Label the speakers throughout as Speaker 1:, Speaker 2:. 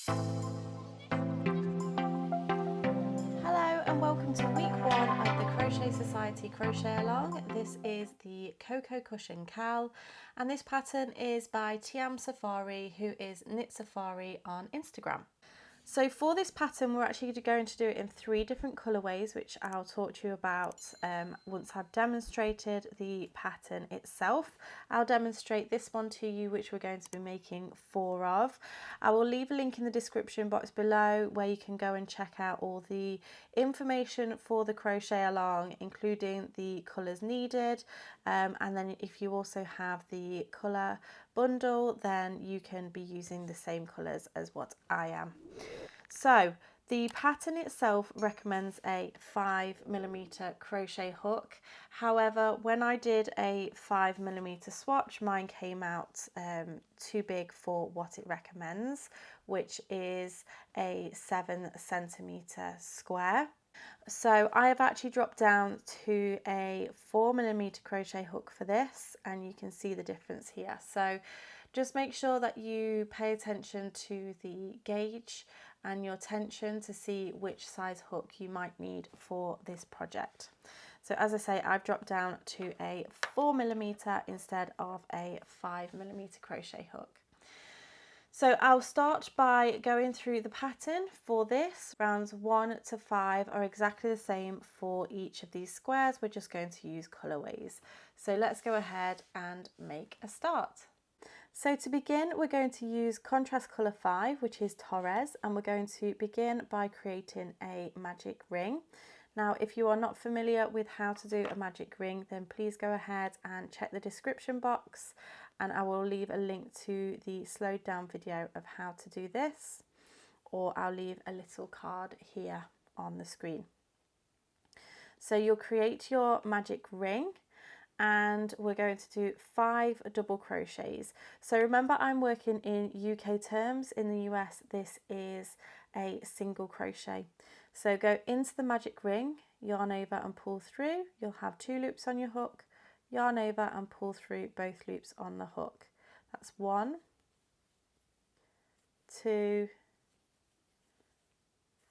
Speaker 1: Hello and welcome to week 1 of the Crochet Society Crochet Along. This is the Coco Cushion Cal and this pattern is by Tiam Safari, who is Knit Safari on Instagram. So for this pattern we're actually going to do it in 3 different colourways, which I'll talk to you about once I've demonstrated the pattern itself. I'll demonstrate this one to you, which we're going to be making 4 of. I will leave a link in the description box below where you can go and check out all the information for the crochet along, including the colours needed, and then if you also have the colour bundle, then you can be using the same colours as what I am. So the pattern itself recommends a 5mm crochet hook. However, when I did a 5mm swatch, mine came out too big for what it recommends, which is a 7cm square. So I have actually dropped down to a 4mm crochet hook for this, and you can see the difference here. So just make sure that you pay attention to the gauge and your tension to see which size hook you might need for this project. So as I say, I've dropped down to a 4mm instead of a 5mm crochet hook. So I'll start by going through the pattern for this. Rounds 1 to 5 are exactly the same for each of these squares. We're just going to use colourways. So let's go ahead and make a start. So to begin, we're going to use contrast colour 5, which is Torres, and we're going to begin by creating a magic ring. Now, if you are not familiar with how to do a magic ring, then please go ahead and check the description box, and I will leave a link to the slowed down video of how to do this, or I'll leave a little card here on the screen. So you'll create your magic ring, and we're going to do 5 double crochets. So remember, I'm working in UK terms. In the US, this is a single crochet. So go into the magic ring, yarn over and pull through. You'll have 2 loops on your hook, yarn over and pull through both loops on the hook. That's 1, 2,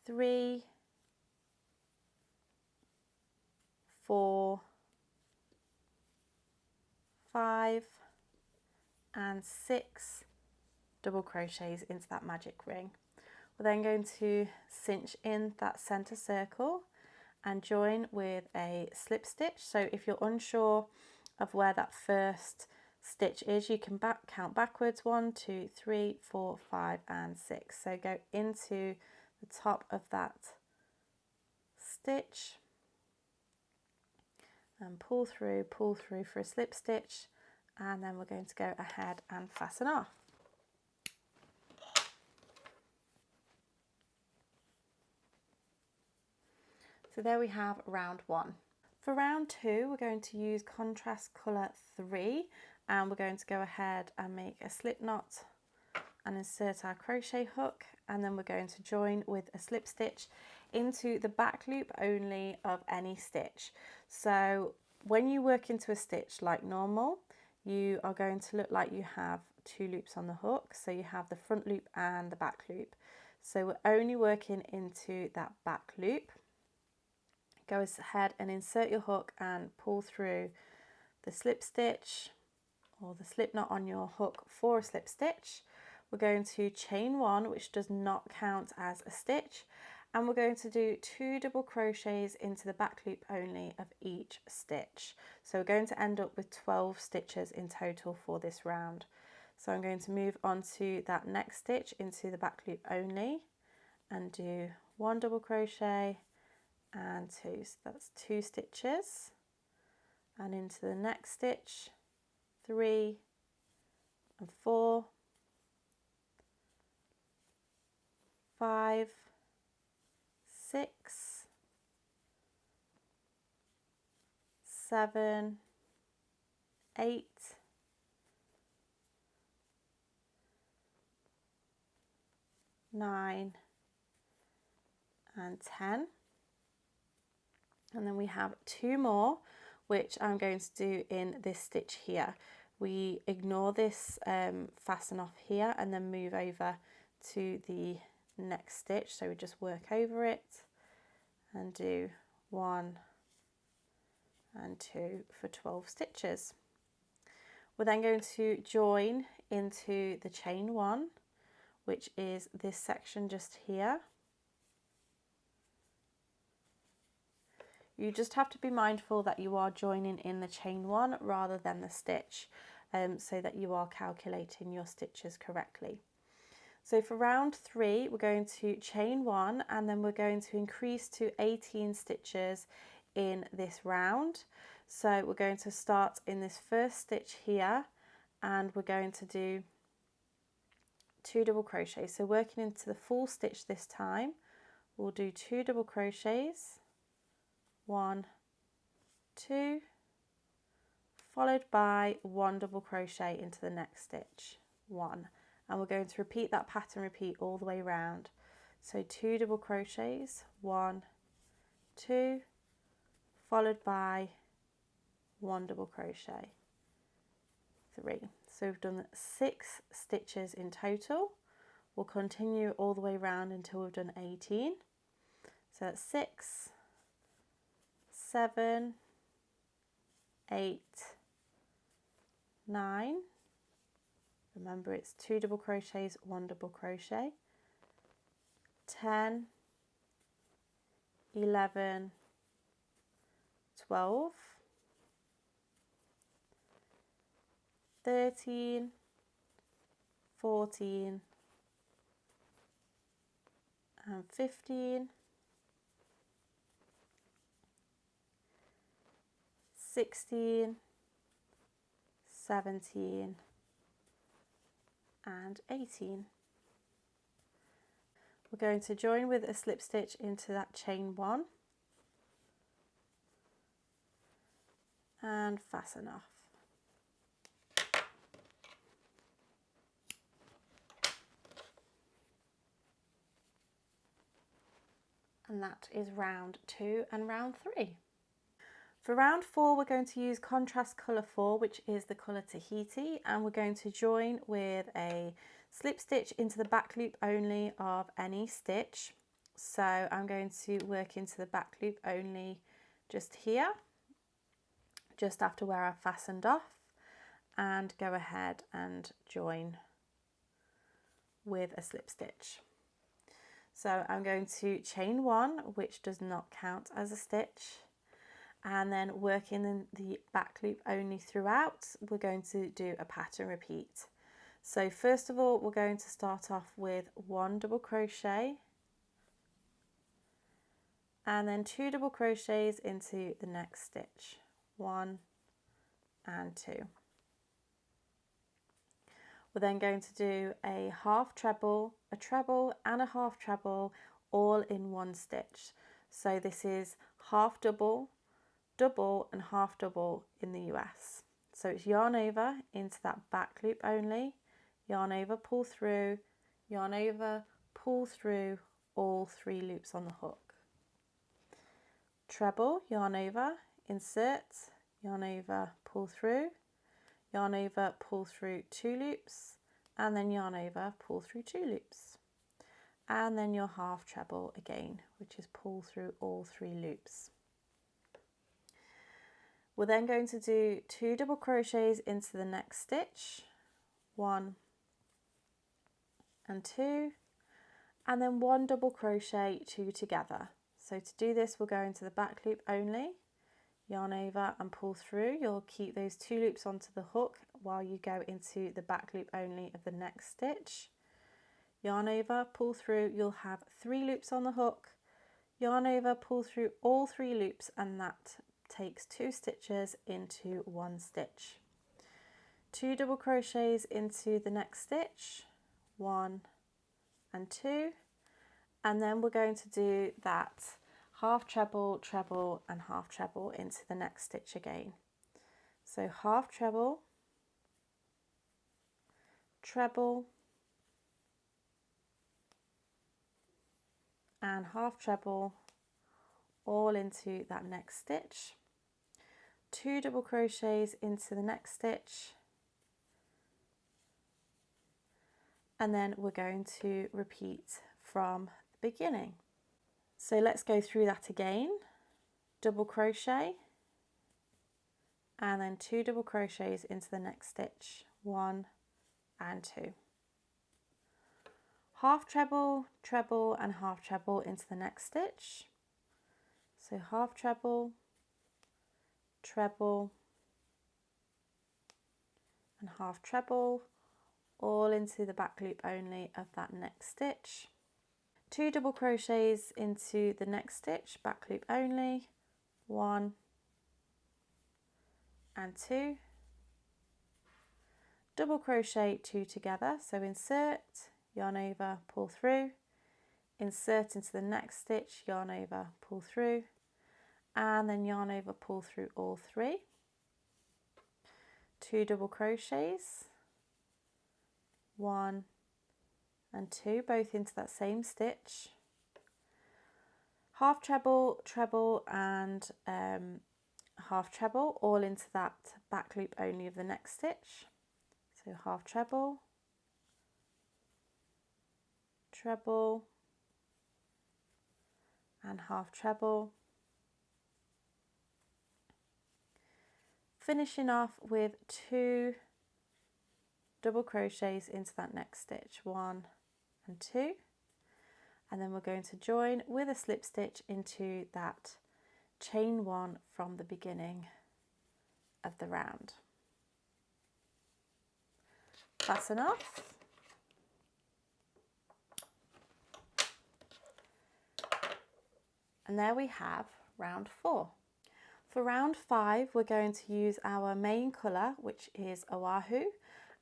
Speaker 1: 3, 4, 5 and 6 double crochets into that magic ring. We're then going to cinch in that center circle and join with a slip stitch. So if you're unsure of where that first stitch is, you can count backwards: 1, 2, 3, 4, 5 and 6. So go into the top of that stitch and pull through for a slip stitch, and then we're going to go ahead and fasten off. So there we have round 1. For round 2, we're going to use contrast colour 3, and we're going to go ahead and make a slip knot and insert our crochet hook, and then we're going to join with a slip stitch into the back loop only of any stitch. So when you work into a stitch like normal, you are going to look like you have 2 loops on the hook. So you have the front loop and the back loop. So we're only working into that back loop. Go ahead and insert your hook and pull through the slip stitch or the slip knot on your hook for a slip stitch. We're going to chain 1, which does not count as a stitch, and we're going to do 2 double crochets into the back loop only of each stitch. So we're going to end up with 12 stitches in total for this round. So I'm going to move on to that next stitch into the back loop only and do 1 double crochet and 2. So that's 2 stitches, and into the next stitch 3 and 4, 5, 6, 7, 8, 9 and 10. And then we have 2 more, which I'm going to do in this stitch here. We ignore this fasten off here and then move over to the next stitch. So we just work over it and do 1 and 2 for 12 stitches. We're then going to join into the chain 1, which is this section just here. You just have to be mindful that you are joining in the chain 1 rather than the stitch, so that you are calculating your stitches correctly. So for round 3, we're going to chain 1 and then we're going to increase to 18 stitches in this round. So we're going to start in this first stitch here and we're going to do 2 double crochets. So working into the full stitch this time, we'll do 2 double crochets, 1, 2, followed by 1 double crochet into the next stitch, 1. And we're going to repeat that pattern, repeat all the way around. So 2 double crochets, 1, 2, followed by 1 double crochet, 3. So we've done 6 stitches in total. We'll continue all the way around until we've done 18. So that's 6, 7, 8, 9. Remember, it's 2 double crochets, 1 double crochet, 10, 11, 12, 13, 14, and 15, 16, 17, and 18. We're going to join with a slip stitch into that chain 1 and fasten off. And that is round 2 and round 3. For round 4, we're going to use contrast colour 4, which is the colour Tahiti, and we're going to join with a slip stitch into the back loop only of any stitch. So I'm going to work into the back loop only just here, just after where I've fastened off, and go ahead and join with a slip stitch. So I'm going to chain 1, which does not count as a stitch, and then working in the back loop only throughout, we're going to do a pattern repeat. So first of all, we're going to start off with 1 double crochet and then 2 double crochets into the next stitch, 1 and 2. We're then going to do a half treble, a treble and a half treble all in one stitch. So this is half double, double and half double in the US. So it's yarn over into that back loop only, yarn over, pull through, yarn over, pull through all 3 loops on the hook. Treble, yarn over, insert, yarn over, pull through, yarn over, pull through 2 loops, and then yarn over, pull through 2 loops. And then your half treble again, which is pull through all 3 loops. We're then going to do 2 double crochets into the next stitch, 1 and 2, and then 1 double crochet 2 together. So to do this, we'll go into the back loop only, yarn over and pull through. You'll keep those 2 loops onto the hook while you go into the back loop only of the next stitch. Yarn over, pull through, you'll have 3 loops on the hook, yarn over, pull through all 3 loops, and that takes 2 stitches into 1 stitch. 2 double crochets into the next stitch, 1 and 2, and then we're going to do that half treble, treble and half treble into the next stitch again. So half treble, treble and half treble all into that next stitch, 2 double crochets into the next stitch, and then we're going to repeat from the beginning. So let's go through that again. Double crochet and then 2 double crochets into the next stitch, 1 and 2. Half treble, treble and half treble into the next stitch. So half treble, treble and half treble, all into the back loop only of that next stitch. 2 double crochets into the next stitch, back loop only, 1 and 2. Double crochet 2 together, so insert, yarn over, pull through, insert into the next stitch, yarn over, pull through, and then yarn over, pull through all 3. 2 double crochets, 1 and 2, both into that same stitch. Half treble, treble and half treble, all into that back loop only of the next stitch. So half treble, treble and half treble. Finishing off with 2 double crochets into that next stitch, 1 and 2, and then we're going to join with a slip stitch into that chain 1 from the beginning of the round. Fasten off. And there we have round 4. For round 5, we're going to use our main colour, which is Oahu,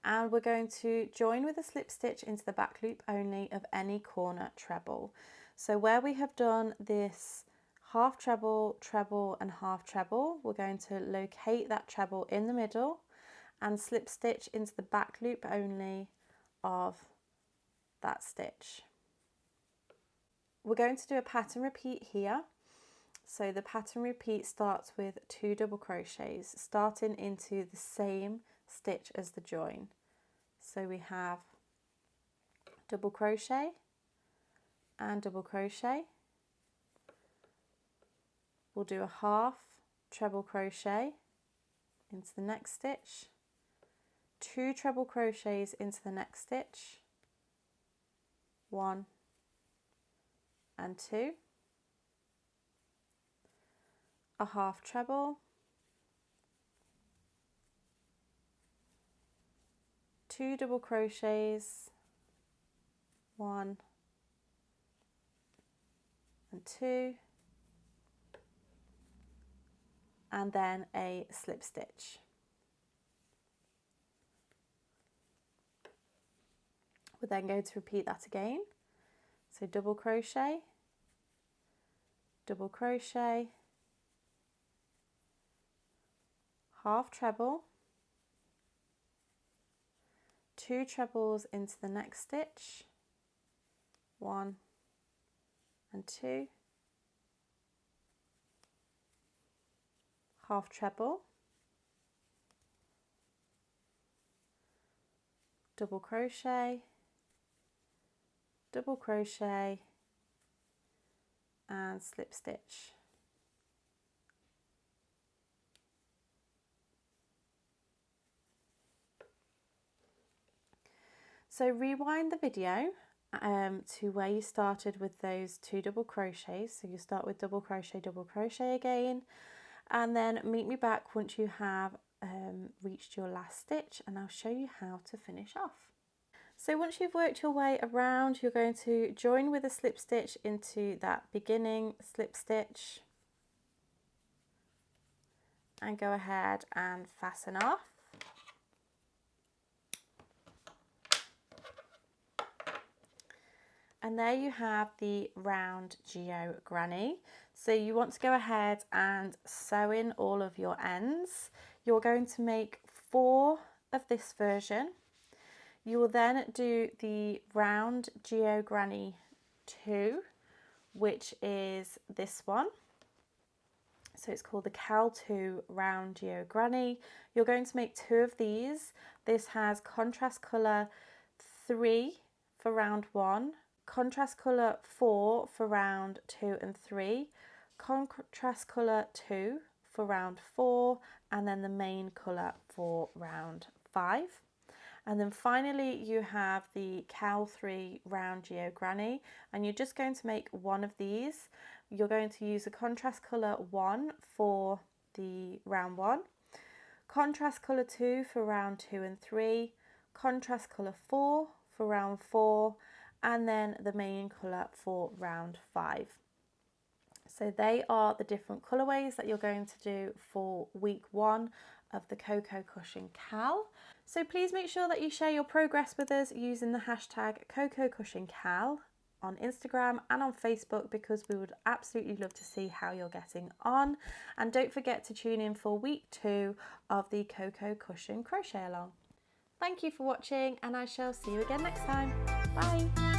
Speaker 1: and we're going to join with a slip stitch into the back loop only of any corner treble. So where we have done this half treble, treble and half treble, we're going to locate that treble in the middle and slip stitch into the back loop only of that stitch. We're going to do a pattern repeat here. So the pattern repeat starts with 2 double crochets, starting into the same stitch as the join. So we have double crochet and double crochet. We'll do a half treble crochet into the next stitch, 2 treble crochets into the next stitch, 1 and 2, a half treble, 2 double crochets, 1 and 2, and then a slip stitch. We're then going to repeat that again. So double crochet, double crochet, half treble, 2 trebles into the next stitch, 1 and 2, half treble, double crochet, double crochet and slip stitch. So rewind the video to where you started with those 2 double crochets. So you start with double crochet again, and then meet me back once you have reached your last stitch, and I'll show you how to finish off. So once you've worked your way around, you're going to join with a slip stitch into that beginning slip stitch and go ahead and fasten off. And there you have the round Geo Granny. So you want to go ahead and sew in all of your ends. You're going to make 4 of this version. You will then do the round Geo Granny 2, which is this one. So it's called the Cal 2 Round Geo Granny. You're going to make 2 of these. This has contrast colour 3 for round 1, contrast colour 4 for round 2 and 3, contrast colour 2 for round 4, and then the main colour for round 5. And then finally you have the cowl 3 round Geo Granny, and you're just going to make one of these. You're going to use a contrast colour 1 for the round 1, contrast colour 2 for round 2 and 3, contrast colour 4 for round 4, and then the main colour for round 5. So they are the different colourways that you're going to do for week 1 of the Coco Cushion Cal. So please make sure that you share your progress with us using the hashtag Coco Cushion Cal on Instagram and on Facebook, because we would absolutely love to see how you're getting on. And don't forget to tune in for week 2 of the Coco Cushion Crochet Along. Thank you for watching, and I shall see you again next time. Bye!